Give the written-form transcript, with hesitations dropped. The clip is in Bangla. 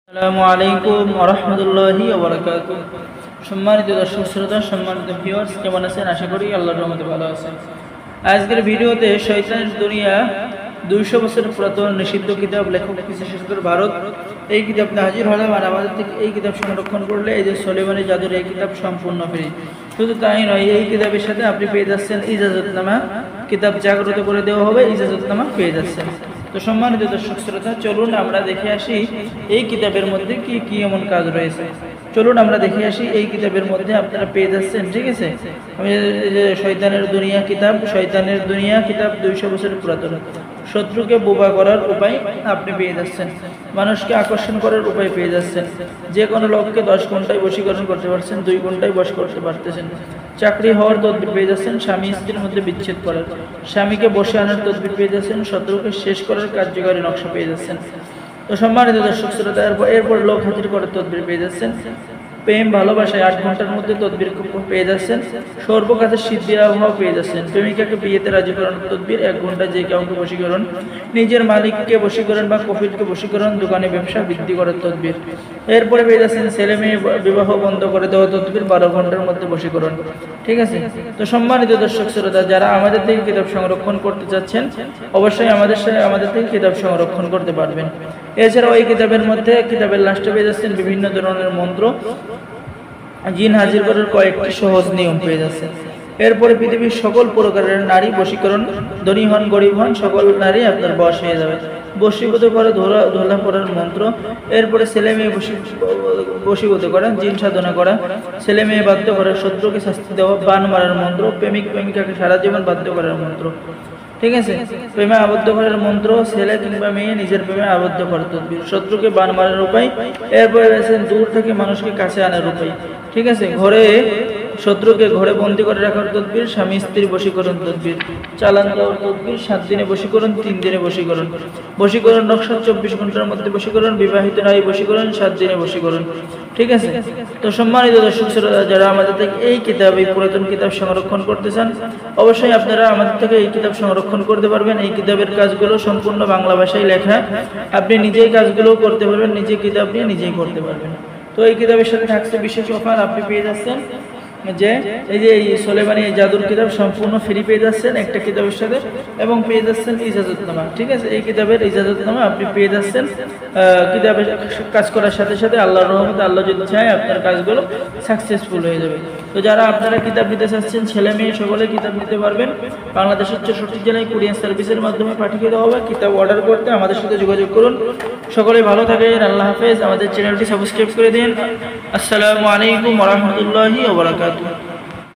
আসসালামু আলাইকুম ওয়া রাহমাতুল্লাহি ওয়া বারাকাতুহু। সম্মানিত দর্শক শ্রোতা, সম্মানিত ভিউয়ার্স, কেমন আছেন? আশা করি আল্লাহর রহমতে ভালো আছেন। আজকের ভিডিওতে শয়তানের দুনিয়া 200 বছর পুরাতন নিষিদ্ধ কিতাব, লেখক বিশেষজ্ঞ ভারত, এই কিতাব নিয়ে হাজির হলাম। আর আমাদের থেকে এই কিতাব সংরক্ষণ করলে এই যে সুলাইমানি জাদুর এই কিতাব সম্পূর্ণ ফ্রি। শুধু তাই নয়, এই কিতাবের সাথে আপনি পেয়ে যাচ্ছেন ইজাজতনামা, কিতাব জাগ্রত করে দেওয়া হবে, ইজাজতনামা পেয়ে যাচ্ছেন। তো সম্মানিত দর্শক শ্রোতা, চলুন আমরা দেখে আসি এই কিতাবের মধ্যে কি কি এমন কাজ রয়েছে। চলুন আমরা দেখে আসি এই কিতাবের মধ্যে আপনারা পেয়ে যাচ্ছেন। ঠিক আছে, আমি শয়তানের দুনিয়া কিতাব, শয়তানের দুনিয়া কিতাব 200 বছর পুরাতন। শত্রুকে বোবা করার উপায় আপনি পেয়ে যাচ্ছেন, মানুষকে আকর্ষণ করার উপায় পেয়ে যাচ্ছেন, যে কোনো লোককে 10 ঘন্টায় বশীকরণ করতে পারছেন, 2 ঘন্টায় বশ করতে পারতেছেন। চাকরি হওয়ার তদবির পেয়ে যাচ্ছেন, স্বামী স্ত্রীর মধ্যে বিচ্ছেদ করার, স্বামীকে বসে আনার তদবির পেয়ে যাচ্ছেন, শত্রুকে শেষ করার কার্যকারী নকশা পেয়ে যাচ্ছেন। তো সম্মানিত দর্শক শ্রোতা, এরপর লোক হাজির করার তদবির পেয়ে যাচ্ছেন, প্রেম ভালোবাসায় 8 ঘন্টার মধ্যে তদবির পেয়ে যাচ্ছেন, সর্বকাজে সিদ্ধির আবহাওয়া পেয়ে যাচ্ছেন, প্রেমিকাকে বিয়েতে রাজি করানোর তদবির 1 ঘন্টা, যে কাউকে বশীকরণ, নিজের মালিককে বশীকরণ বা কফিলকে বশীকরণ, দোকানে ব্যবসা বৃদ্ধি করার তদবির। এরপরে পেয়ে যাচ্ছেন ছেলে মেয়ে বিবাহ বন্ধ করে দেওয়া তদবির, 12 ঘন্টার মধ্যে বশীকরণ। ঠিক আছে, তো সম্মানিত দর্শক শ্রোতা, যারা আমাদের থেকে কিতাব সংরক্ষণ করতে চাচ্ছেন অবশ্যই আমাদের থেকে কিতাব সংরক্ষণ করতে পারবেন। এছাড়াও এই কিতাবের মধ্যে, কিতাবের লাস্টে পেয়ে যাচ্ছেন বিভিন্ন ধরনের মন্ত্র, জিন হাজির করার কয়েকটি সহজ নিয়ম পেয়ে যাচ্ছে। এরপরে পৃথিবীর সকল প্রকারের নারী বশীকরণ, ধনী হন গরিব হন, সকল নারী আপনার বশ হয়ে যাবে, বশীভূত করে ধোলা পড়ার মন্ত্র। এরপরে ছেলে মেয়ে বশীভূত করা, জিন সাধনা করা, ছেলে মেয়ে বাধ্য করা, শত্রুকে শাস্তি দেওয়া, বান মারার মন্ত্র, প্রেমিক প্রেমিকাকে সারা জীবন বাধ্য করার মন্ত্র। ঠিক আছে, প্রেমে আবদ্ধ করার মন্ত্র, ছেলে কিংবা মেয়ে নিজের প্রেমে আবদ্ধ করার তদবির, শত্রুকে বান মারার উপায়। এরপরে রয়েছেন দূর থেকে মানুষকে কাছে আনার উপায়। ঠিক আছে, শত্রুকে ঘরে বন্দি করে রাখার তদবির, স্বামী স্ত্রীর বশীকরণ তদবির, চালান দেওয়ার তদবির, 7 দিনে বশীকরণ, 3 দিনে বশীকরণ, বশীকরণ নকশা 24 ঘন্টার মধ্যে বশীকরণ, বিবাহিত নারী বশীকরণ, 7 দিনে বশীকরণ। ঠিক আছে, তো সম্মানিত দর্শক শ্রোতা, যারা আমাদের থেকে এই কিতাব, এই পুরাতন কিতাব সংরক্ষণ করতে চান অবশ্যই আপনারা আমাদের থেকে এই কিতাব সংরক্ষণ করতে পারবেন। এই কিতাবের কাজগুলো সম্পূর্ণ বাংলা ভাষায় লেখা, আপনি নিজেই কাজগুলো করতে পারবেন, নিজে কিতাব নিয়ে নিজেই করতে পারবেন। তো এই কিতাবের সাথে থাকছে বিশেষ অফার, আপনি পেয়ে যাচ্ছেন যে এই যে সুলাইমানি জাদুর কিতাব সম্পূর্ণ ফ্রি পেয়ে যাচ্ছেন একটা কিতাবের সাথে, এবং পেয়ে যাচ্ছেন ইজাজতনামা। ঠিক আছে, এই কিতাবের ইজাজতনামা আপনি পেয়ে যাচ্ছেন কিতাবের কাজ করার সাথে সাথে। আল্লাহর রহমতে, আল্লাহ যদি চায় আপনার কাজগুলো সাকসেসফুল হয়ে যাবে। তো যারা আপনারা কিতাব নিতে চাচ্ছেন, ছেলে মেয়ে সকলে কিতাব নিতে পারবেন। বাংলাদেশের 64 জেলায় কুরিয়ার সার্ভিসের মাধ্যমে পাঠিয়ে দেওয়া হবে। কিতাব অর্ডার করতে আমাদের সাথে যোগাযোগ করুন। সকলে ভালো থাকেন, আল্লাহ হাফেজ। আমাদের চ্যানেলটি সাবস্ক্রাইব করে দিন। আসসালামু আলাইকুম ওয়া রাহমাতুল্লাহি ওয়া বারাকাতুহু।